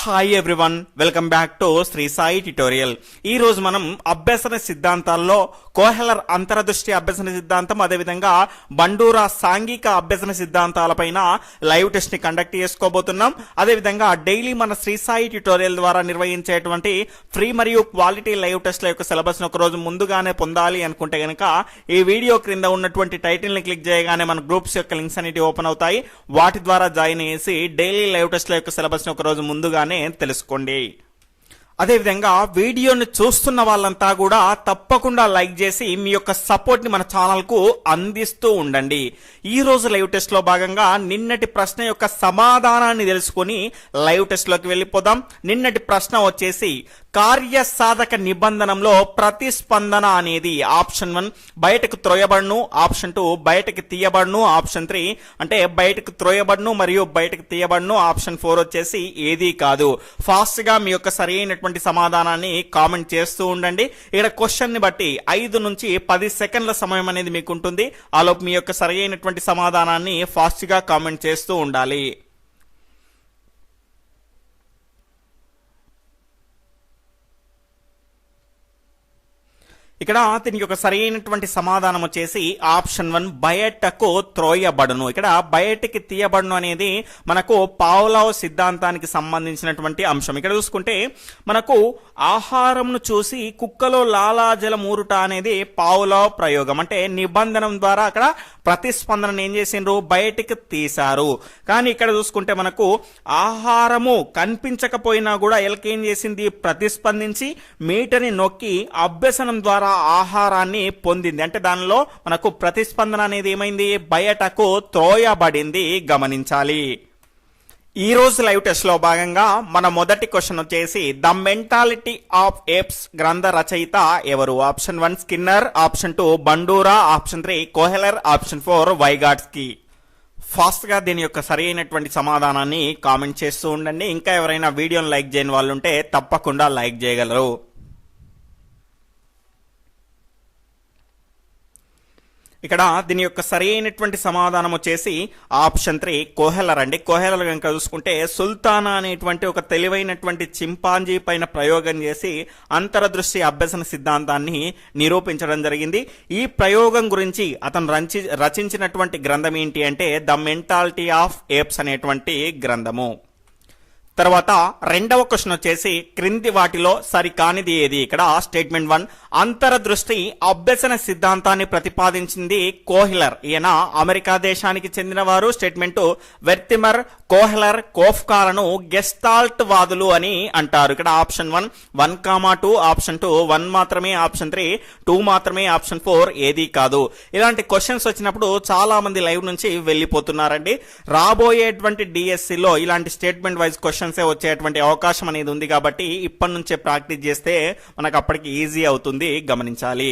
Hi everyone, welcome back to Shri Sai tutorial. ఈ రోజు మనం అభ్యసన సిద్ధాంతాల్లో కోహెలర్ అంతరదృష్టి అభ్యసన సిద్ధాంతం, అదేవిధంగా బండూరా సాంఘిక అభ్యసన సిద్ధాంతాలపైన లైవ్ టెస్ట్ ని కండక్ట్ చేసుకోబోతున్నాం. అదేవిధంగా డైలీ మన శ్రీ సాయి ట్యుటోరియల్ ద్వారా నిర్వహించేటువంటి ఫ్రీ మరియు క్వాలిటీ లైవ్ టెస్ట్ల యొక్క సిలబస్ ను ఒక రోజు ముందుగానే పొందాలి అనుకుంటే గనక ఈ వీడియో క్రింద ఉన్నటువంటి టైటిల్ ని క్లిక్ చేయగానే మన గ్రూప్స్ యొక్క లింక్స్ అనేవి ఓపెన్ అవుతాయి. వాటి ద్వారా జాయిన్ చేసి డైలీ లైవ్ టెస్ట్ల యొక్క సిలబస్ ను ఒక రోజు ముందుగానే తెలుసుకోండి. అదేవిధంగా వీడియోని చూస్తున్న వాళ్ళంతా కూడా తప్పకుండా లైక్ చేసి మీ యొక్క సపోర్ట్ ని మన ఛానల్ కు అందిస్తూ ఉండండి. ఈ రోజు లైవ్ టెస్ట్ లో భాగంగా నిన్నటి ప్రశ్న యొక్క సమాధానాన్ని తెలుసుకొని లైవ్ టెస్ట్ లోకి వెళ్ళిపోదాం. నిన్నటి ప్రశ్న వచ్చేసి కార్యసాధక నిబంధనంలో ప్రతిస్పందన అనేది ఆప్షన్ 1 బయటకు త్రోయబడును, ఆప్షన్ 2 బయటకు తీయబడును, ఆప్షన్ 3 అంటే బయటకు త్రోయబడును మరియు బయటకు తీయబడును, ఆప్షన్ 4 వచ్చేసి ఏది కాదు. ఫాస్ట్ గా మీ యొక్క సరైనటువంటి సమాధానాన్ని కామెంట్ చేస్తూ ఉండండి. ఇక్కడ క్వశ్చన్ ని బట్టి 5 నుంచి 10 సెకండ్ల సమయం అనేది మీకు ఉంటుంది. ఆలోపు మీ యొక్క సరైనటువంటి సమాధానాన్ని ఫాస్ట్ గా కామెంట్ చేస్తూ ఉండాలి. ఇక్కడ దీనికి ఒక సరైనటువంటి సమాధానం వచ్చేసి ఆప్షన్ 1 బయటకు త్రోయబడును. ఇక్కడ బయటికి తీయబడును అనేది మనకు పావ్లోవ్ సిద్ధాంతానికి సంబంధించినటువంటి అంశం. ఇక్కడ చూసుకుంటే మనకు ఆహారంను చూసి కుక్కలో లాలాజలం ఊరుట అనేది పావ్లోవ్ ప్రయోగం. అంటే నిబంధనం ద్వారా అక్కడ ప్రతిస్పందన ఏం చేసిండ్రు, బయటికి తీశారు. కానీ ఇక్కడ చూసుకుంటే మనకు ఆహారము కనిపించకపోయినా కూడా ఎలక ఏం చేసింది, ప్రతిస్పందించి మీటని నొక్కి అభ్యసనం ద్వారా ఆహారాన్ని పొందింది. అంటే దానిలో మనకు ప్రతిస్పందన అనేది ఏమైంది, బయటకు త్రోయబడింది. గమనించాలి. ఈ రోజు లైవ్ టెస్ట్ లో భాగంగా మన మొదటి క్వశ్చన్ వచ్చేసి ద మెంటాలిటీ ఆఫ్ ఏప్స్ గ్రంథ రచయిత ఎవరు? Option 1 Skinner, option 2 Bandura, option 3 Kohler, option 4 Vygotsky. Fast గా దీని యొక్క సరైనటువంటి సమాధానాన్ని కామెంట్ చేస్తూ ఉండండి. ఇంకా ఎవరైనా వీడియోని లైక్ చేయని వాళ్ళు ఉంటే తప్పకుండా లైక్ చేయగలరు. ఇక్కడ దీని యొక్క సరైనటువంటి సమాధానం వచ్చేసి ఆప్షన్ 3 కోహెలర్ అండి. కోహెలర్ కనుక చూసుకుంటే సుల్తానా అనేటువంటి ఒక తెలివైనటువంటి చింపాంజీ పైన ప్రయోగం చేసి అంతరదృష్టి అభ్యసన సిద్ధాంతాన్ని నిరూపించడం జరిగింది. ఈ ప్రయోగం గురించి అతను రచించినటువంటి గ్రంథం ఏంటి అంటే ద మెంటాలిటీ ఆఫ్ ఏప్స్ అనేటువంటి గ్రంథము. తర్వాత రెండవ క్వశ్చన్ వచ్చేసి క్రింది వాటిలో సరికానిది ఏది? ఇక్కడ స్టేట్మెంట్ 1 అంతరదృష్టి అభ్యసన సిద్ధాంతాన్ని ప్రతిపాదించింది కోహెలర్. ఈయన అమెరికా దేశానికి చెందినవారు. స్టేట్మెంట్ 2 వెర్తిమర్, కోహెలర్, కోఫ్కాలను గెస్టాల్ట్ వాదులు అని అంటారు. ఇక్కడ ఆప్షన్ 1 1,2, ఆప్షన్ 2 1 మాత్రమే, ఆప్షన్ 3 2 మాత్రమే, ఆప్షన్ 4 ఏది కాదు. ఇలాంటి క్వశ్చన్స్ వచ్చినప్పుడు చాలా మంది లైవ్ నుంచి వెళ్ళిపోతున్నారండి. రాబోయేటువంటి డిఎస్సిలో ఇలాంటి స్టేట్మెంట్ వైజ్ క్వశ్చన్స్ వచ్చేటువంటి అవకాశం అనేది ఉంది. కాబట్టి ఇప్పటి నుంచే ప్రాక్టీస్ చేస్తే మనకు అప్పటికి ఈజీ అవుతుంది. గమనించాలి.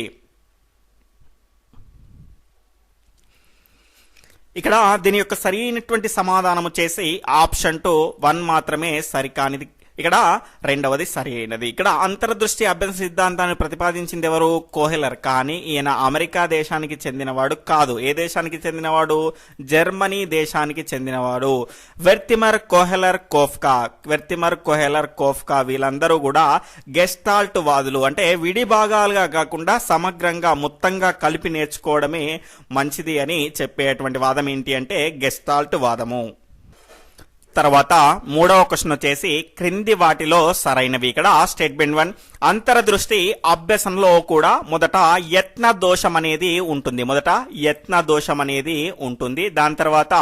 ఇక్కడ దీని యొక్క సరైనటువంటి సమాధానం వచ్చేసి ఆప్షన్ 2 1 మాత్రమే సరికానిది. ఇక్కడ రెండవది సరైనది. ఇక్కడ అంతర్దృష్టి అభ్యసన సిద్ధాంతాన్ని ప్రతిపాదించింది ఎవరు? కోహెలర్. కానీ ఈయన అమెరికా దేశానికి చెందినవాడు కాదు. ఏ దేశానికి చెందినవాడు? జర్మనీ దేశానికి చెందినవాడు. వెర్తిమర్, కోహెలర్, కోఫ్కా. వెర్తిమర్, కోహెలర్, కోఫ్కా వీళ్ళందరూ కూడా గెస్టాల్ట్ వాదులు. అంటే విడి భాగాలుగా కాకుండా సమగ్రంగా మొత్తంగా కలిపి నేర్చుకోవడమే మంచిది అని చెప్పేటువంటి వాదం ఏంటి అంటే గెస్టాల్ట్ వాదము. తర్వాత మూడవ క్వశ్చన్ వచ్చేసి క్రింది వాటిలో సరైనవి. ఇక్కడ స్టేట్మెంట్ 1 అంతరదృష్టి అభ్యసనలో కూడా మొదట యత్న దోషం అనేది ఉంటుంది. దాని తర్వాత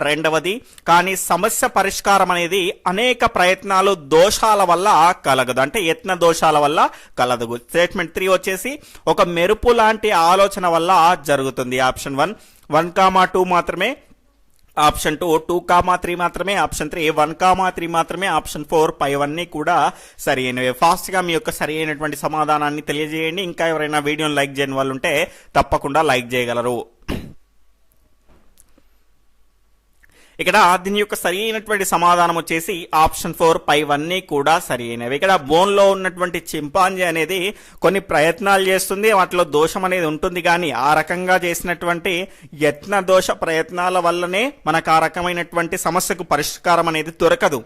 రెండవది కానీ సమస్య పరిష్కారం అనేది అనేక ప్రయత్నాలు దోషాల వల్ల కలగదు. అంటే యత్న దోషాల వల్ల కలదు. స్టేట్మెంట్ 3 వచ్చేసి ఒక మెరుపు లాంటి ఆలోచన వల్ల జరుగుతుంది. ఆప్షన్ 1 1,2 మాత్రమే, ఆప్షన్ 2 2,3 మాత్రమే, ఆప్షన్ 3 1,3 మాత్రమే, ఆప్షన్ 4 పైవన్నీ కూడా సరి అయినవి. ఫాస్ట్ గా మీ యొక్క సరి అయినటువంటి సమాధానాన్ని తెలియజేయండి. ఇంకా ఎవరైనా వీడియోని లైక్ చేయని వాళ్ళు ఉంటే తప్పకుండా లైక్ చేయగలరు. ఇక్కడ దీని యొక్క సరి అయినటువంటి సమాధానం వచ్చేసి ఆప్షన్ 4 పైవన్నీ కూడా సరి అయినవి. ఇక్కడ బోన్ లో ఉన్నటువంటి చింపాంజీ అనేది కొన్ని ప్రయత్నాలు చేస్తుంది, వాటిలో దోషం అనేది ఉంటుంది. కానీ ఆ రకంగా చేసినటువంటి యత్న దోష ప్రయత్నాల వల్లనే మనకు ఆ రకమైనటువంటి సమస్యకు పరిష్కారం అనేది దొరకదు.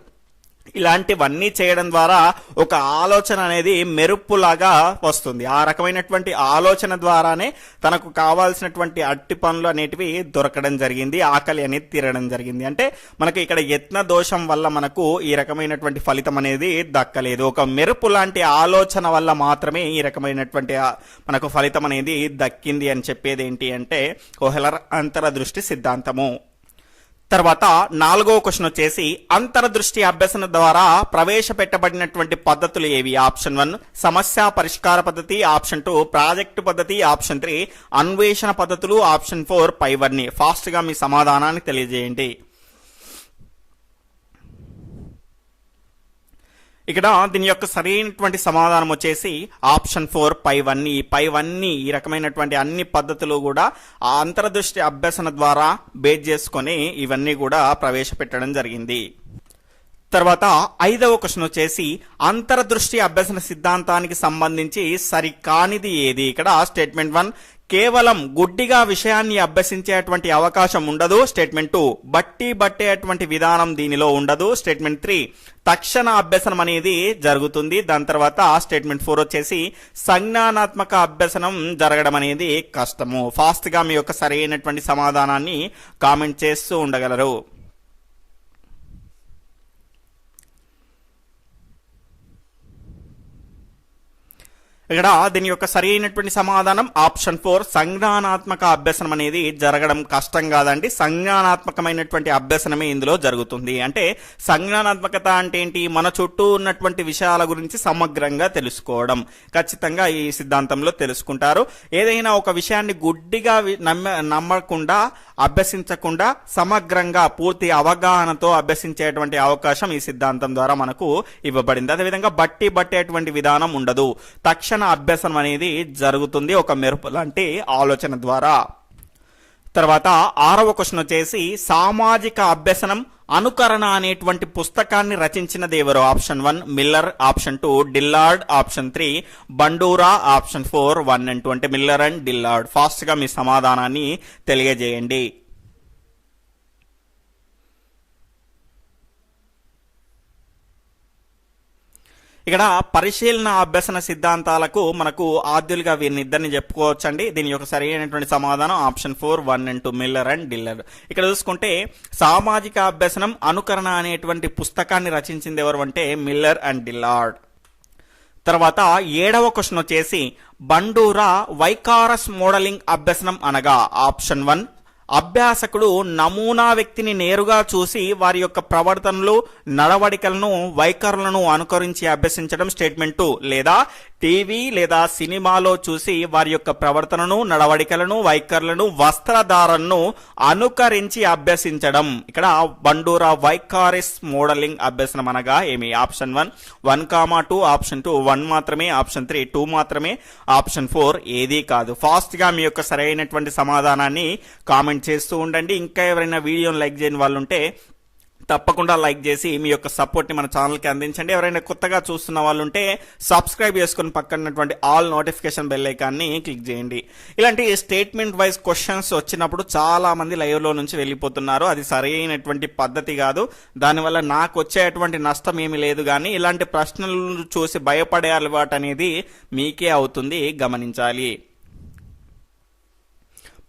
ఇలాంటివన్నీ చేయడం ద్వారా ఒక ఆలోచన అనేది మెరుపులాగా వస్తుంది. ఆ రకమైనటువంటి ఆలోచన ద్వారానే తనకు కావాల్సినటువంటి అట్టి పనులు అనేటివి దొరకడం జరిగింది, ఆకలి అనేది తీరడం జరిగింది. అంటే మనకు ఇక్కడ యత్న దోషం వల్ల మనకు ఈ రకమైనటువంటి ఫలితం అనేది దక్కలేదు. ఒక మెరుపు లాంటి ఆలోచన వల్ల మాత్రమే ఈ రకమైనటువంటి మనకు ఫలితం అనేది దక్కింది అని చెప్పేది ఏంటి అంటే కోహెలర్ అంతరదృష్టి సిద్ధాంతము. తర్వాత 4వ క్వశ్చన్ వచ్చేసి అంతర్దృష్టి అభ్యసన ద్వారా ప్రవేశపెట్టబడినటువంటి పద్ధతులు ఏవి? ఆప్షన్ 1 సమస్య పరిష్కార పద్ధతి, ఆప్షన్ 2 ప్రాజెక్టు పద్ధతి, ఆప్షన్ 3 అన్వేషణ పద్ధతులు, ఆప్షన్ 4 పైవన్నీ. ఫాస్ట్ గా మీ సమాధానాన్ని తెలియజేయండి. ఇక్కడ దీని యొక్క సరైనటువంటి సమాధానం వచ్చేసి ఆప్షన్ 4 పైవన్నీ. ఈ రకమైనటువంటి అన్ని పద్ధతులు కూడా ఆ అంతర్దృష్టి అభ్యసన ద్వారా బేస్ చేసుకొని ఇవన్నీ కూడా ప్రవేశపెట్టడం జరిగింది. తర్వాత 5వ క్వశ్చన్ వచ్చేసి అంతర్దృష్టి అభ్యసన సిద్ధాంతానికి సంబంధించి సరికానిది ఏది? ఇక్కడ స్టేట్మెంట్ 1 కేవలం గుడ్డిగా విషయాన్ని అభ్యసించేటువంటి అవకాశం ఉండదు. స్టేట్మెంట్ 2 బట్టి బట్టేటువంటి విధానం దీనిలో ఉండదు. స్టేట్మెంట్ 3 తక్షణ అభ్యసనం అనేది జరుగుతుంది. దాని తర్వాత స్టేట్మెంట్ 4 వచ్చేసి సంజ్ఞానాత్మక అభ్యసనం జరగడం అనేది కష్టము. ఫాస్ట్ గా మీ యొక్క సరైనటువంటి సమాధానాన్ని కామెంట్ చేస్తూ ఉండగలరు. ఇక్కడ దీని యొక్క సరైనటువంటి సమాధానం ఆప్షన్ 4 సంజ్ఞానాత్మక అభ్యసనం అనేది జరగడం కష్టం కాదండి, సంజ్ఞానాత్మకమైనటువంటి అభ్యసనమే ఇందులో జరుగుతుంది. అంటే సంజ్ఞానాత్మకత అంటే ఏంటి? మన చుట్టూ ఉన్నటువంటి విషయాల గురించి సమగ్రంగా తెలుసుకోవడం. ఖచ్చితంగా ఈ సిద్ధాంతంలో తెలుసుకుంటారు. ఏదైనా ఒక విషయాన్ని గుడ్డిగా నమ్మకుండా అభ్యసించకుండా సమగ్రంగా పూర్తి అవగాహనతో అభ్యసించేటువంటి అవకాశం ఈ సిద్ధాంతం ద్వారా మనకు ఇవ్వబడింది. అదేవిధంగా బట్టేటువంటి విధానం ఉండదు. తక్షణ అభ్యసనం అనేది జరుగుతుంది ఒక మెరుపు లాంటి ఆలోచన ద్వారా. తర్వాత 6వ క్వశ్చన్ వచ్చేసి సామాజిక అభ్యసనం అనుకరణ అనేటువంటి పుస్తకాన్ని రచించినది ఎవరు? Option 1 Miller, option 2 Dillard, option 3 Bandura, option 4 1 and 2 అంటే మిల్లర్ అండ్ డిల్లార్డ్. ఫాస్ట్ గా మీ సమాధానాన్ని తెలియజేయండి. ఇక్కడ పరిశీలన అభ్యసన సిద్ధాంతాలకు మనకు ఆద్యులుగా వీరినిద్దరిని చెప్పుకోవచ్చండి. దీని యొక్క సరైనటువంటి సమాధానం ఆప్షన్ 4 1 and 2 మిల్లర్ అండ్ డిల్లర్. ఇక్కడ చూసుకుంటే సామాజిక అభ్యసనం అనుకరణ అనేటువంటి పుస్తకాన్ని రచించింది ఎవరు అంటే మిల్లర్ అండ్ డిల్లార్డ్. తర్వాత 7వ క్వశ్చన్ వచ్చేసి బండూరా వైకారస్ మోడలింగ్ అభ్యసనం అనగా ఆప్షన్ 1 అభ్యాసకుడు నమూనా వ్యక్తిని నేరుగా చూసి వారి యొక్క ప్రవర్తనలు, నడవడికలను, వైఖరులను అనుకరించి అభ్యసించడం. స్టేట్మెంట్ 2 లేదా టీవీ లేదా సినిమాలో చూసి వారి యొక్క ప్రవర్తనను, నడవడికలను, వైఖరులను, వస్త్రధారణను అనుకరించి అభ్యసించడం. ఇక్కడ బండూరా వైకారిస్ మోడలింగ్ అభ్యసనం అనగా ఏమి? ఆప్షన్ 1 2, ఆప్షన్ 2 1 మాత్రమే, ఆప్షన్ 3 2 మాత్రమే, ఆప్షన్ 4 ఏదీ కాదు. ఫాస్ట్ గా మీ యొక్క సరైనటువంటి సమాధానాన్ని కామెంట్ చేస్తూ ఉండండి. ఇంకా ఎవరైనా వీడియోని లైక్ చేయని వాళ్ళు ఉంటే తప్పకుండా లైక్ చేసి మీ యొక్క సపోర్ట్ ని మన ఛానల్ కి అందించండి. ఎవరైనా కొత్తగా చూస్తున్న వాళ్ళు ఉంటే సబ్స్క్రైబ్ చేసుకుని పక్కనటువంటి ఆల్ నోటిఫికేషన్ బెల్ ఐకాన్ని క్లిక్ చేయండి. ఇలాంటి స్టేట్మెంట్ వైజ్ క్వశ్చన్స్ వచ్చినప్పుడు చాలా మంది లైవ్ లో నుంచి వెళ్ళిపోతున్నారు. అది సరైనటువంటి పద్ధతి కాదు. దానివల్ల నాకు వచ్చేటువంటి నష్టం ఏమీ లేదు, కానీ ఇలాంటి ప్రశ్నలు చూసి భయపడే అలవాటు అనేది మీకే అవుతుంది, గమనించాలి.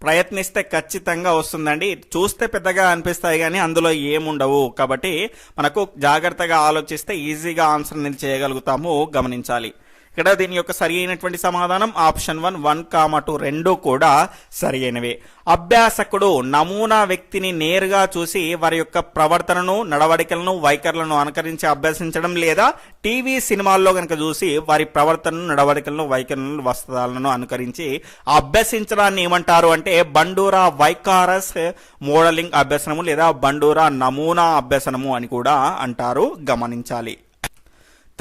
ప్రయత్నిస్తే ఖచ్చితంగా వస్తుందండి. చూస్తే పెద్దగా అనిపిస్తాయి కానీ అందులో ఏముండవు. కాబట్టి మనకు జాగ్రత్తగా ఆలోచిస్తే ఈజీగా ఆన్సర్ అనేది చేయగలుగుతాము, గమనించాలి. ఇక్కడ దీని యొక్క సరి అయినటువంటి సమాధానం ఆప్షన్ 1 1, 2 రెండు కూడా సరి అయినవే. అభ్యాసకుడు నమూనా వ్యక్తిని నేరుగా చూసి వారి యొక్క ప్రవర్తనను, నడవడికలను, వైఖరులను అనుకరించి అభ్యసించడం, లేదా టీవీ సినిమాల్లో కనుక చూసి వారి ప్రవర్తనను, నడవడికలను, వైఖరులను, వస్త్రాలను అనుకరించి అభ్యసించడాన్ని ఏమంటారు అంటే బండూరా వైకారస్ మోడలింగ్ అభ్యసనము లేదా బండూరా నమూనా అభ్యసనము అని కూడా అంటారు, గమనించాలి.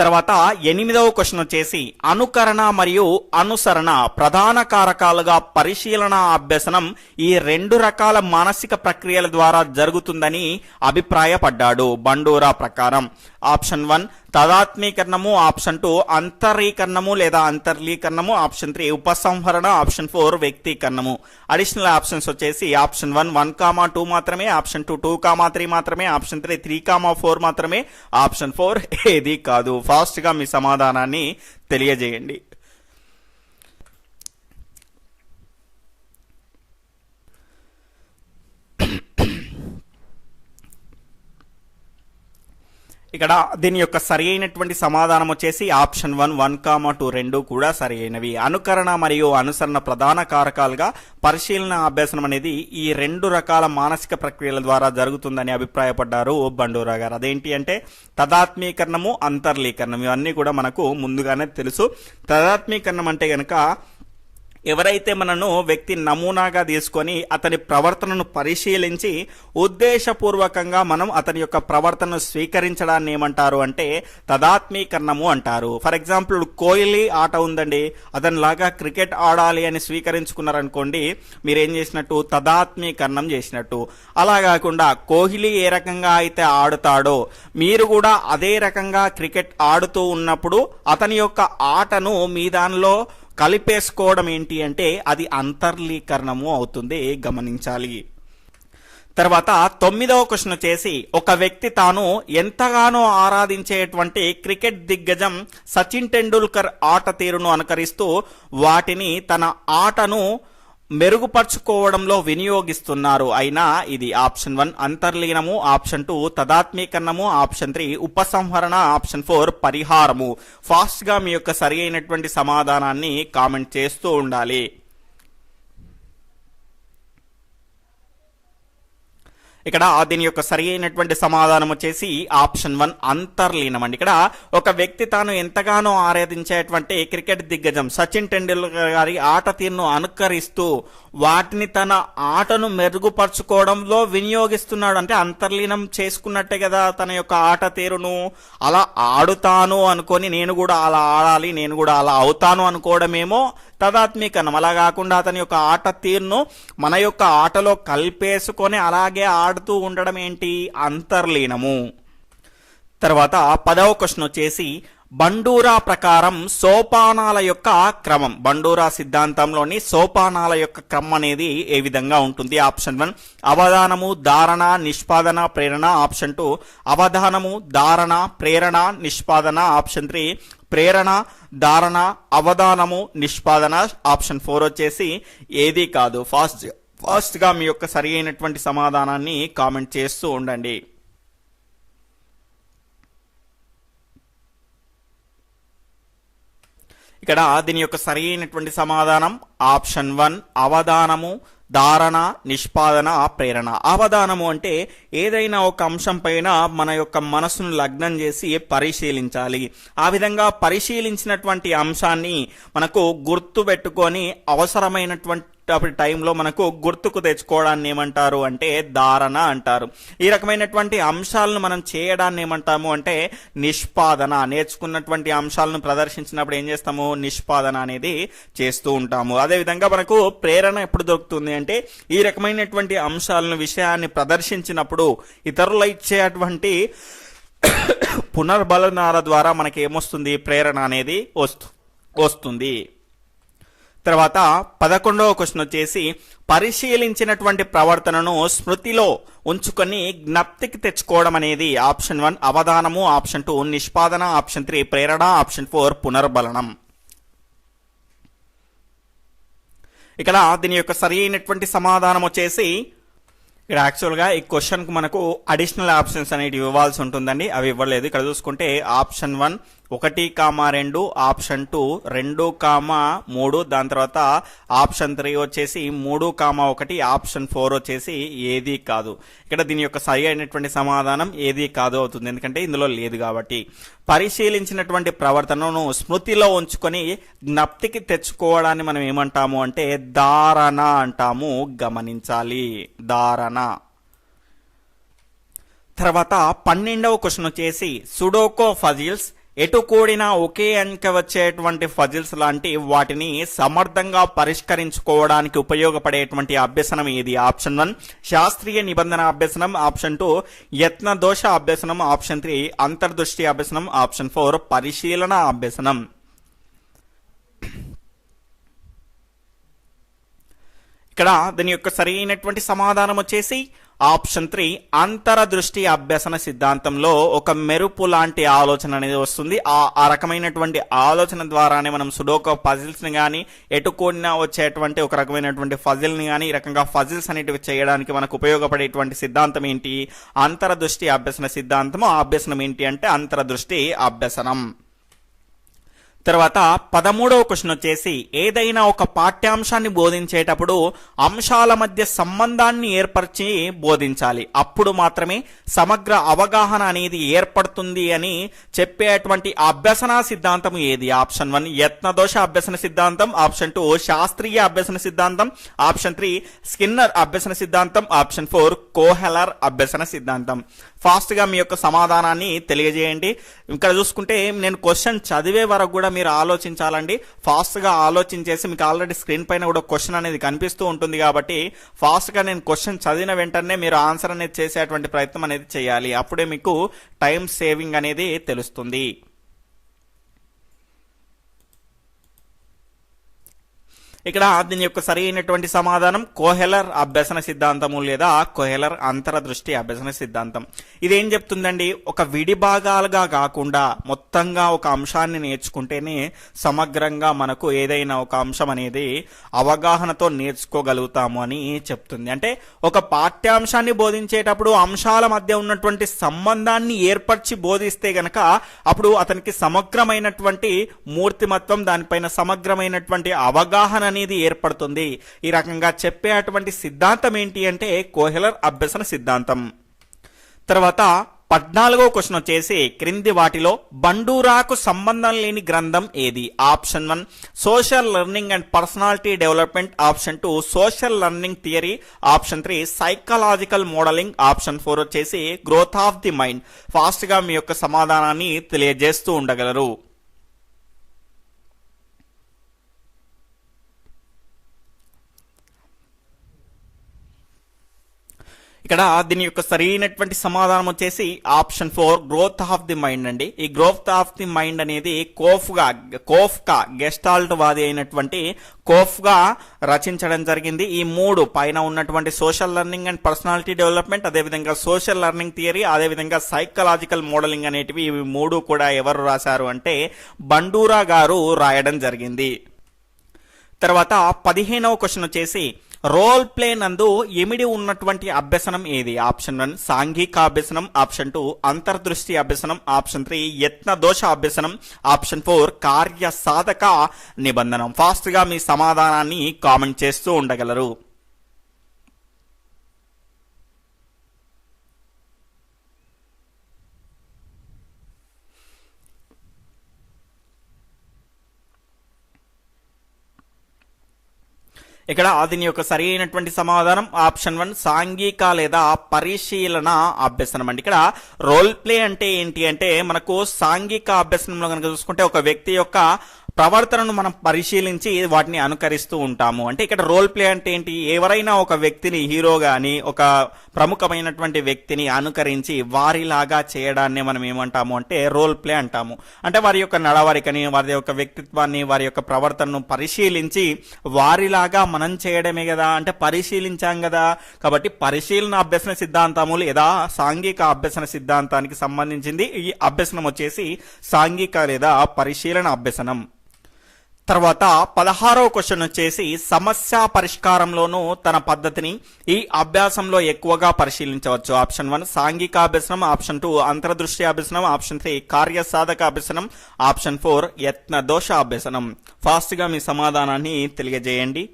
తర్వాత 8వ క్వశ్చన్ వచ్చేసి అనుకరణ మరియు అనుసరణ ప్రధాన కారకాలుగా పరిశీలన అభ్యసనం ఈ రెండు రకాల మానసిక ప్రక్రియల ద్వారా జరుగుతుందని అభిప్రాయపడ్డాడు బండూరా ప్రకారం. ఆప్షన్ 1 తదాత్మీకరణము, ఆప్షన్ 2 అంతరీకరణము లేదా అంతర్లీకరణము, ఆప్షన్ 3 ఉపసంహరణ, ఆప్షన్ 4 వ్యక్తీకరణము. అడిషనల్ ఆప్షన్స్ వచ్చేసి ఆప్షన్ 1 1,2 మాత్రమే, ఆప్షన్ 2 2,3 మాత్రమే, ఆప్షన్ 3 3,4 మాత్రమే, ఆప్షన్ 4 ఏది కాదు. ఫాస్ట్ గా మీ సమాధానాన్ని తెలియజేయండి. ఇక్కడ దీని యొక్క సరి అయినటువంటి సమాధానం వచ్చేసి ఆప్షన్ 1 1,2 రెండు కూడా సరి అయినవి. అనుకరణ మరియు అనుసరణ ప్రధాన కారకాలుగా పరిశీలన అభ్యసనం అనేది ఈ రెండు రకాల మానసిక ప్రక్రియల ద్వారా జరుగుతుందని అభిప్రాయపడ్డారు బండూరా గారు. అదేంటి అంటే తదాత్మీకరణము, అంతర్లీకరణం. ఇవన్నీ కూడా మనకు ముందుగానే తెలుసు. తదాత్మీకరణం అంటే గనక ఎవరైతే మనను వ్యక్తి నమూనాగా తీసుకొని అతని ప్రవర్తనను పరిశీలించి ఉద్దేశపూర్వకంగా మనం అతని యొక్క ప్రవర్తనను స్వీకరించడాన్ని ఏమంటారు అంటే తదాత్మీకరణము అంటారు. ఫర్ ఎగ్జాంపుల్ కోహ్లీ ఆట ఉందండి, అతనిలాగా క్రికెట్ ఆడాలి అని స్వీకరించుకున్నారనుకోండి, మీరేం చేసినట్టు తదాత్మీకరణం చేసినట్టు. అలా కాకుండా కోహ్లీ ఏ రకంగా అయితే ఆడుతాడో మీరు కూడా అదే రకంగా క్రికెట్ ఆడుతూ ఉన్నప్పుడు అతని యొక్క ఆటను మీ దానిలో కలిపేసుకోవడం ఏంటి అంటే అది అంతర్లీకరణము అవుతుంది, గమనించాలి. తర్వాత 9వ క్వశ్చన్ వచ్చేసి ఒక వ్యక్తి తాను ఎంతగానో ఆరాధించేటువంటి క్రికెట్ దిగ్గజం సచిన్ టెండూల్కర్ ఆట తీరును అనుకరిస్తూ వాటిని తన ఆటను మెరుగుపరుచుకోవడంలో వినియోగిస్తున్నారు. అయినా ఇది ఆప్షన్ 1 అంతర్లీనము, ఆప్షన్ 2 తదాత్మీకరణము, ఆప్షన్ 3 ఉపసంహరణ, ఆప్షన్ 4 పరిహారము. ఫాస్ట్ గా మీ యొక్క సరి అయినటువంటి సమాధానాన్ని కామెంట్ చేస్తూ ఉండాలి. ఇక్కడ దీని యొక్క సరి అయినటువంటి సమాధానం వచ్చేసి ఆప్షన్ 1 అంతర్లీనం అండి. ఇక్కడ ఒక వ్యక్తి తాను ఎంతగానో ఆరాధించేటువంటి క్రికెట్ దిగ్గజం సచిన్ టెండూల్కర్ గారి ఆట తీరును అనుకరిస్తూ వాటిని తన ఆటను మెరుగుపరుచుకోవడంలో వినియోగిస్తున్నాడు. అంటే అంతర్లీనం చేసుకున్నట్టే కదా తన యొక్క ఆట తీరును. అలా ఆడుతాను అనుకొని నేను కూడా అలా ఆడాలి, నేను కూడా అలా అవుతాను అనుకోవడమేమో తదాత్మీకరణం. అలా కాకుండా అతని యొక్క ఆట తీరును మన యొక్క ఆటలో కలిపేసుకొని అలాగే ఆడుతూ ఉండడం ఏంటి అంతర్లీనము. తర్వాత 10వ క్వశ్చన్ వచ్చేసి బండూరా ప్రకారం సోపానాల యొక్క క్రమం, బండూరా సిద్ధాంతంలోని సోపానాల యొక్క క్రమం అనేది ఏ విధంగా ఉంటుంది. ఆప్షన్ 1 అవధానము, ధారణ, నిష్పాదన, ప్రేరణ, ఆప్షన్ 2 అవధానము, ధారణ, ప్రేరణ, నిష్పాదన, ఆప్షన్ 3 ప్రేరణ, ధారణ, అవధానము, నిష్పాదన, ఆప్షన్ 4 వచ్చేసి ఏది కాదు. ఫాస్ట్ గా మీ యొక్క సరి అయినటువంటి సమాధానాన్ని కామెంట్ చేస్తూ ఉండండి. ఇక్కడ దీని యొక్క సరి అయినటువంటి సమాధానం ఆప్షన్ 1 అవధానము, ధారణ, నిష్పాదన, ప్రేరణ. అవధానము అంటే ఏదైనా ఒక అంశం పైన మన యొక్క మనసును లగ్నం చేసి పరిశీలించాలి. ఆ విధంగా పరిశీలించినటువంటి అంశాన్ని మనకు గుర్తు పెట్టుకొని అవసరమైనటువంటి టైంలో మనకు గుర్తుకు తెచ్చుకోవడాన్ని ఏమంటారు అంటే ధారణ అంటారు. ఈ రకమైనటువంటి అంశాలను మనం చేయడాన్ని ఏమంటాము అంటే నిష్పాదన. నేర్చుకున్నటువంటి అంశాలను ప్రదర్శించినప్పుడు ఏం చేస్తాము, నిష్పాదన అనేది చేస్తూ ఉంటాము. అదేవిధంగా మనకు ప్రేరణ ఎప్పుడు దొరుకుతుంది అంటే ఈ రకమైనటువంటి అంశాలను విషయాన్ని ప్రదర్శించినప్పుడు ఇతరులు ఇచ్చేటువంటి పునర్బలనాల ద్వారా మనకి ఏమొస్తుంది, ప్రేరణ అనేది వస్తుంది. తర్వాత 11వ క్వశ్చన్ వచ్చేసి పరిశీలించినటువంటి ప్రవర్తనను స్మృతిలో ఉంచుకొని జ్ఞప్తికి తెచ్చుకోవడం అనేది ఆప్షన్ 1 అవధానము, ఆప్షన్ 2 నిష్పాదన, ఆప్షన్ 3 ప్రేరణ, ఆప్షన్ 4 పునర్బలనం. ఇక్కడ దీని యొక్క సరి అయినటువంటి సమాధానం వచ్చేసి ఇక్కడ యాక్చువల్గా ఈ క్వశ్చన్కు మనకు అడిషనల్ ఆప్షన్స్ అనేటివి ఇవ్వాల్సి ఉంటుందండి, అవి ఇవ్వలేదు. ఇక్కడ చూసుకుంటే ఆప్షన్ 1 1,2, ఆప్షన్ 2 2,3, దాని తర్వాత ఆప్షన్ 3 వచ్చేసి 3,1, ఆప్షన్ 4 వచ్చేసి ఏది కాదు. ఇక్కడ దీని యొక్క సరి అయినటువంటి సమాధానం ఏది కాదు అవుతుంది, ఎందుకంటే ఇందులో లేదు కాబట్టి. పరిశీలించినటువంటి ప్రవర్తనను స్మృతిలో ఉంచుకొని జ్ఞప్తికి తెచ్చుకోవడాన్ని మనం ఏమంటాము అంటే ధారణ అంటాము, గమనించాలి, ధారణ. తర్వాత 12వ క్వశ్చన్ వచ్చేసి సుడోకో పజిల్స్ ఎటు కూడినా ఒకే అంక వచ్చేటువంటి ఫజిల్స్ లాంటి వాటిని సమర్థంగా పరిష్కరించుకోవడానికి ఉపయోగపడేటువంటి అభ్యసనం ఏది? ఆప్షన్ 1 శాస్త్రీయ నిబంధన అభ్యసనం, ఆప్షన్ 2 యత్న దోష అభ్యసనం, ఆప్షన్ 3 అంతర్దృష్టి అభ్యసనం, ఆప్షన్ 4 పరిశీలన అభ్యసనం. ఇక్కడ దీని యొక్క సరైనటువంటి సమాధానం వచ్చేసి ఆప్షన్ 3 అంతరదృష్టి అభ్యసన సిద్ధాంతంలో ఒక మెరుపు లాంటి ఆలోచన అనేది వస్తుంది. ఆ రకమైనటువంటి ఆలోచన ద్వారానే మనం సుడోకో పజిల్స్ ని కానీ ఎటుకోడినా వచ్చేటువంటి ఒక రకమైనటువంటి ఫజిల్ ని కానీ ఈ రకంగా ఫజిల్స్ అనేటివి చేయడానికి మనకు ఉపయోగపడేటువంటి సిద్ధాంతం ఏంటి? అంతరదృష్టి అభ్యసన సిద్ధాంతం. ఆ అభ్యసనం ఏంటి అంటే అంతరదృష్టి అభ్యసనం. తర్వాత 13వ క్వశ్చన్ వచ్చేసి ఏదైనా ఒక పాఠ్యాంశాన్ని బోధించేటప్పుడు అంశాల మధ్య సంబంధాన్ని ఏర్పరిచి బోధించాలి, అప్పుడు మాత్రమే సమగ్ర అవగాహన అనేది ఏర్పడుతుంది అని చెప్పేటువంటి అభ్యసన సిద్ధాంతం ఏది? ఆప్షన్ 1 యత్నదోష అభ్యసన సిద్ధాంతం, ఆప్షన్ 2 శాస్త్రీయ అభ్యసన సిద్ధాంతం, ఆప్షన్ 3 స్కిన్నర్ అభ్యసన సిద్ధాంతం, ఆప్షన్ 4 కోహెలర్ అభ్యసన సిద్ధాంతం. ఫాస్ట్ గా మీ యొక్క సమాధానాన్ని తెలియజేయండి. ఇక్కడ చూసుకుంటే నేను క్వశ్చన్ చదివే వరకు కూడా మీరు ఆలోచించాలండి. ఫాస్ట్ గా ఆలోచించేసి మీకు ఆల్రెడీ స్క్రీన్ పైన కూడా క్వశ్చన్ అనేది కనిపిస్తూ ఉంటుంది కాబట్టి ఫాస్ట్ గా నేను క్వశ్చన్ చదివిన వెంటనే మీరు ఆన్సర్ అనేది చేసేటువంటి ప్రయత్నం అనేది చేయాలి. అప్పుడే మీకు టైం సేవింగ్ అనేది తెలుస్తుంది. ఇక్కడ దీని యొక్క సరైనటువంటి సమాధానం కోహెలర్ అభ్యసన సిద్ధాంతము లేదా కోహెలర్ అంతరదృష్టి అభ్యసన సిద్ధాంతం. ఇదేం చెప్తుందండి? ఒక విడి భాగాలుగా కాకుండా మొత్తంగా ఒక అంశాన్ని నేర్చుకుంటేనే సమగ్రంగా మనకు ఏదైనా ఒక అంశం అనేది అవగాహనతో నేర్చుకోగలుగుతాము అని చెప్తుంది. అంటే ఒక పాఠ్యాంశాన్ని బోధించేటప్పుడు అంశాల మధ్య ఉన్నటువంటి సంబంధాన్ని ఏర్పరిచి బోధిస్తే గనక అప్పుడు అతనికి సమగ్రమైనటువంటి మూర్తిమత్వం, దానిపైన సమగ్రమైనటువంటి అవగాహన అనేది ఏర్పడుతుంది. ఈ రకంగా చెప్పేటువంటి సిద్ధాంతం ఏంటి అంటే కోహెలర్ అభ్యసన సిద్ధాంతం. తర్వాత 14వ క్వశ్చన్ వచ్చేసి క్రింది వాటిలో బండూరాకు సంబంధం లేని గ్రంథం ఏది? Option 1 social learning and personality development, option 2 social learning theory, option 3 psychological modelling, option 4 వచ్చేసి growth of the mind. Fast గా మీ యొక్క సమాధానాన్ని తెలియజేస్తూ ఉండగలరు. ఇక్కడ దీని యొక్క సరైనటువంటి సమాధానం వచ్చేసి option 4 growth of the mind అండి. ఈ గ్రోత్ ఆఫ్ ది మైండ్ అనేది కోఫ్కా గెస్టాల్ట్ వాది అయినటువంటి కోఫ్గా రచించడం జరిగింది. ఈ 3 పైన ఉన్నటువంటి social learning and personality development, అదేవిధంగా సోషల్ లెర్నింగ్ థియరీ, అదేవిధంగా సైకలాజికల్ మోడలింగ్ అనేటివి ఇవి 3 కూడా ఎవరు రాశారు అంటే బండూరా గారు రాయడం జరిగింది. తర్వాత 15వ క్వశ్చన్ వచ్చేసి రోల్ ప్లే నందు ఎమిడి ఉన్నటువంటి అభ్యసనం ఏది? ఆప్షన్ 1 సాంఘిక అభ్యసనం, ఆప్షన్ 2 అంతర్దృష్టి అభ్యసనం, ఆప్షన్ 3 యత్న దోష అభ్యసనం, ఆప్షన్ 4 కార్య సాధక నిబంధనం. ఫాస్ట్ గా మీ సమాధానాన్ని కామెంట్ చేస్తూ ఉండగలరు. ఇక్కడ దీని యొక్క సరైనటువంటి సమాధానం ఆప్షన్ 1 సాంఘిక లేదా పరిశీలన అభ్యసనం అండి. ఇక్కడ రోల్ ప్లే అంటే ఏంటి అంటే మనకు సాంఘిక అభ్యసనంలో కనుక చూసుకుంటే ఒక వ్యక్తి యొక్క ప్రవర్తనను మనం పరిశీలించి వాటిని అనుకరిస్తూ ఉంటాము. అంటే ఇక్కడ రోల్ ప్లే అంటే ఏంటి? ఎవరైనా ఒక వ్యక్తిని హీరో గాని ఒక ప్రముఖమైనటువంటి వ్యక్తిని అనుకరించి వారిలాగా చేయడాన్ని మనం ఏమంటాము అంటే రోల్ ప్లే అంటాము. అంటే వారి యొక్క నడవడికని, వారి యొక్క వ్యక్తిత్వాన్ని, వారి యొక్క ప్రవర్తనను పరిశీలించి వారిలాగా మనం చేయడమే కదా, అంటే పరిశీలించాం కదా. కాబట్టి పరిశీలన అభ్యసన సిద్ధాంతము లేదా సాంఘిక అభ్యసన సిద్ధాంతానికి సంబంధించింది ఈ అభ్యసనం వచ్చేసి సాంఘిక లేదా పరిశీలన అభ్యసనం. తర్వాత 16వ క్వశ్చన్ వచ్చేసి సమస్య పరిష్కారంలోనూ తన పద్ధతిని ఈ అభ్యాసంలో ఎక్కువగా పరిశీలించవచ్చు. ఆప్షన్ 1 సాంఘిక అభ్యసనం, ఆప్షన్ 2 అంతర్దృష్టి అభ్యసనం, ఆప్షన్ 3 కార్యసాధక అభ్యసనం, ఆప్షన్ 4 యత్న దోష అభ్యసనం. ఫాస్ట్ గా మీ సమాధానాన్ని తెలియజేయండి.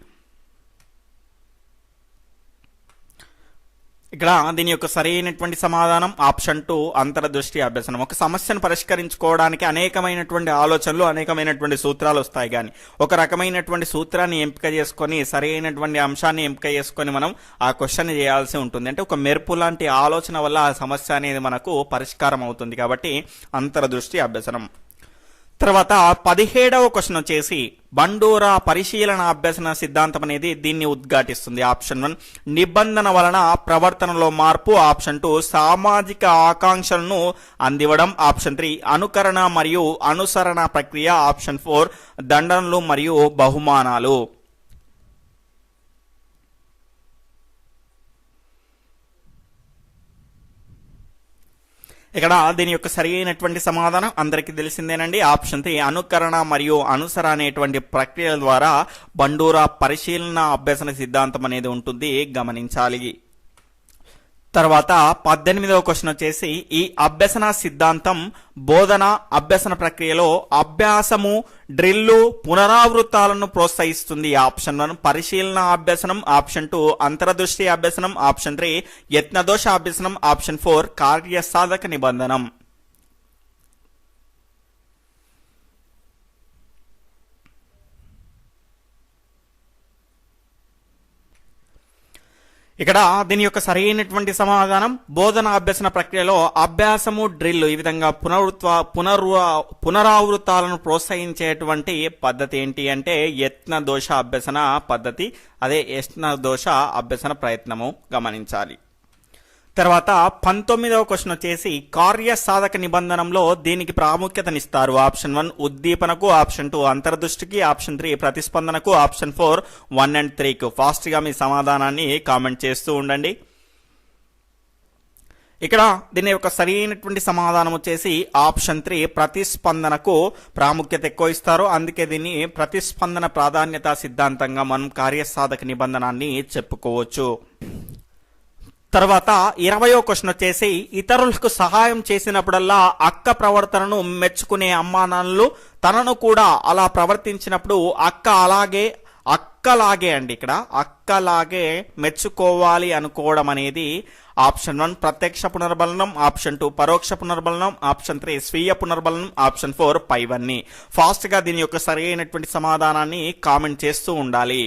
ఇక్కడ దీని యొక్క సరైనటువంటి సమాధానం ఆప్షన్ 2 అంతర్దృష్టి అభ్యసనం. ఒక సమస్యను పరిష్కరించుకోవడానికి అనేకమైనటువంటి ఆలోచనలు, అనేకమైనటువంటి సూత్రాలు వస్తాయి. కానీ ఒక రకమైనటువంటి సూత్రాన్ని ఎంపిక చేసుకొని సరైనటువంటి అంశాన్ని ఎంపిక చేసుకొని మనం ఆ క్వశ్చన్ చేయాల్సి ఉంటుంది. అంటే ఒక మెరుపు లాంటి ఆలోచన వల్ల ఆ సమస్య అనేది మనకు పరిష్కారం అవుతుంది. కాబట్టి అంతర్దృష్టి అభ్యసనం. తర్వాత 17వ క్వశ్చన్ వచ్చేసి బండూరా పరిశీలన అభ్యసన సిద్ధాంతం అనేది దీన్ని ఉద్ఘాటిస్తుంది. ఆప్షన్ 1 నిబంధన వలన ప్రవర్తనలో మార్పు, ఆప్షన్ 2 సామాజిక ఆకాంక్షలను అందివ్వడం, ఆప్షన్ 3 అనుకరణ మరియు అనుసరణ ప్రక్రియ, ఆప్షన్ 4 దండనలు మరియు బహుమానాలు. ఇక్కడ దీని యొక్క సరి అయినటువంటి సమాధానం అందరికీ తెలిసిందేనండి. ఆప్షన్ 3 అనుకరణ మరియు అనుసరణ అనేటువంటి ప్రక్రియల ద్వారా బండూరా పరిశీలన అభ్యసన సిద్ధాంతం అనేది ఉంటుంది, గమనించాలి. తర్వాత 18వ క్వశ్చన్ వచ్చేసి ఈ అభ్యసన సిద్ధాంతం బోధన అభ్యసన ప్రక్రియలో అభ్యాసము, డ్రిల్లు, పునరావృతాలను ప్రోత్సహిస్తుంది. ఆప్షన్ 1 పరిశీలన అభ్యసనం, ఆప్షన్ 2 అంతర్దృష్టి అభ్యసనం, ఆప్షన్ 3 యత్నదోష అభ్యసనం, ఆప్షన్ 4 కార్యసాధక నిబంధనం. ఇక్కడ దీని యొక్క సరైనటువంటి సమాధానం బోధన అభ్యసన ప్రక్రియలో అభ్యాసము, డ్రిల్ ఈ విధంగా పునరావృతాలను ప్రోత్సహించేటువంటి పద్ధతి ఏంటి అంటే యత్న దోష అభ్యసన పద్ధతి, అదే యత్న దోష అభ్యసన ప్రయత్నము, గమనించాలి. తర్వాత 19వ క్వశ్చన్ వచ్చేసి కార్యసాధక నిబంధనంలో దీనికి ప్రాముఖ్యతనిస్తారు. ఆప్షన్ 1 ఉద్దీపనకు, ఆప్షన్ 2 అంతర్దృష్టికి, ఆప్షన్ 3 ప్రతిస్పందనకు, ఆప్షన్ 4 1 and 3కు. ఫాస్ట్ గా మీ సమాధానాన్ని కామెంట్ చేస్తూ ఉండండి. ఇక్కడ దీని యొక్క సరైనటువంటి సమాధానం వచ్చేసి ఆప్షన్ 3 ప్రతిస్పందనకు ప్రాముఖ్యత ఎక్కువ ఇస్తారు. అందుకే దీన్ని ప్రతిస్పందన ప్రాధాన్యత సిద్ధాంతంగా మనం కార్యసాధక నిబంధనాన్ని చెప్పుకోవచ్చు. తర్వాత 20వ క్వశ్చన్ వచ్చేసి ఇతరులకు సహాయం చేసినప్పుడల్లా అక్క ప్రవర్తనను మెచ్చుకునే అమ్మానాన్నలు తనను కూడా అలా ప్రవర్తించినప్పుడు అక్కలాగే అండి, ఇక్కడ అక్కలాగే మెచ్చుకోవాలి అనుకోవడం అనేది ఆప్షన్ 1 ప్రత్యక్ష పునర్బలనం, ఆప్షన్ 2 పరోక్ష పునర్బలనం, ఆప్షన్ 3 స్వీయ పునర్బలనం, ఆప్షన్ 4 పైవన్నీ. ఫాస్ట్ గా దీని యొక్క సరైనటువంటి సమాధానాన్ని కామెంట్ చేస్తూ ఉండాలి.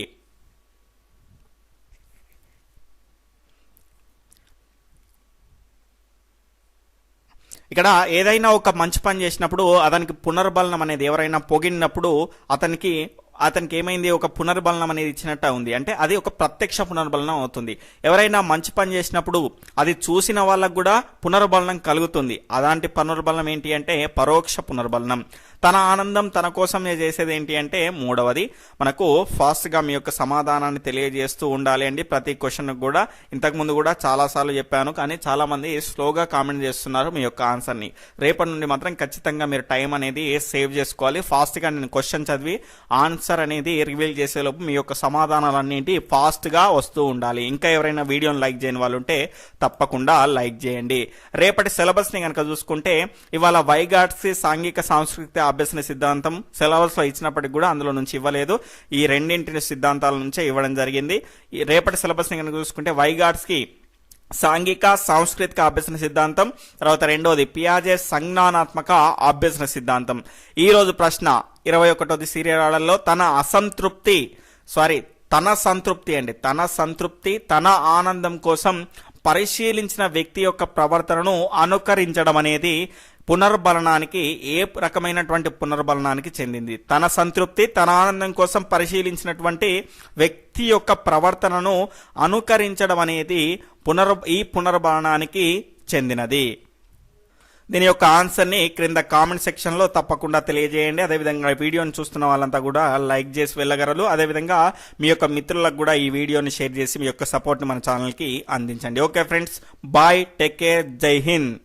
ఇక్కడ ఏదైనా ఒక మంచి పని చేసినప్పుడు అతనికి పునర్బలనం అనేది ఎవరైనా పొగిడినప్పుడు అతనికి ఏమైంది, ఒక పునర్బలనం అనేది ఇచ్చినట్టు ఉంది, అంటే అది ఒక ప్రత్యక్ష పునర్బలనం అవుతుంది. ఎవరైనా మంచి పని చేసినప్పుడు అది చూసిన వాళ్ళకు కూడా పునర్బలనం కలుగుతుంది. అలాంటి పునర్బలనం ఏంటి అంటే పరోక్ష పునర్బలనం. తన ఆనందం తన కోసమే చేసేది ఏంటి అంటే మూడవది. మనకు ఫాస్ట్ గా మీ యొక్క సమాధానాన్ని తెలియజేస్తూ ఉండాలి అండి. ప్రతి క్వశ్చన్ కూడా ఇంతకుముందు కూడా చాలా సార్లు చెప్పాను, కానీ చాలా మంది స్లోగా కామెంట్ చేస్తున్నారు మీ యొక్క ఆన్సర్ ని. రేపటి నుండి మాత్రం ఖచ్చితంగా మీరు టైం అనేది సేవ్ చేసుకోవాలి. ఫాస్ట్ గా నేను క్వశ్చన్ చదివి ఆన్సర్ అనేది రివీల్ చేసేలోపు మీ యొక్క సమాధానాలన్నింటి ఫాస్ట్ గా వస్తూ ఉండాలి. ఇంకా ఎవరైనా వీడియోని లైక్ చేయని వాళ్ళు ఉంటే తప్పకుండా లైక్ చేయండి. రేపటి సిలబస్ ని కనుక చూసుకుంటే ఇవాళ వైగాట్సి సాంఘిక సాంస్కృతిక అభ్యసన సిద్ధాంతం సిలబస్ లో ఇచ్చినప్పటికి కూడా అందులో నుంచి ఇవ్వలేదు. ఈ రెండింటి సిద్ధాంతాల నుంచే ఇవ్వడం జరిగింది. ఈ రేపటి సిలబస్ ని కనుక చూసుకుంటే వైగాట్స్కి సాంఘిక సాంస్కృతిక అభ్యసన సిద్ధాంతం, తర్వాత రెండోది పియాజే సంజ్ఞానాత్మక అభ్యసన సిద్ధాంతం. ఈ రోజు ప్రశ్న 21వ సీరియల్లో తన సంతృప్తి తన ఆనందం కోసం పరిశీలించిన వ్యక్తి యొక్క ప్రవర్తనను అనుకరించడం అనేది పునర్బలనానికి ఏ రకమైనటువంటి పునర్బలనానికి చెందింది? తన సంతృప్తి తన ఆనందం కోసం పరిశీలించినటువంటి వ్యక్తి యొక్క ప్రవర్తనను అనుకరించడం అనేది ఈ పునర్బలనానికి చెందినది. దీని యొక్క ఆన్సర్ని క్రింద కామెంట్ సెక్షన్లో తప్పకుండా తెలియజేయండి. అదేవిధంగా వీడియోని చూస్తున్న వాళ్ళంతా కూడా లైక్ చేసి వెళ్ళగలరు. అదేవిధంగా మీ యొక్క మిత్రులకు కూడా ఈ వీడియోని షేర్ చేసి మీ యొక్క సపోర్ట్ని మన ఛానల్కి అందించండి. Okay friends, bye, take care, జై హింద్.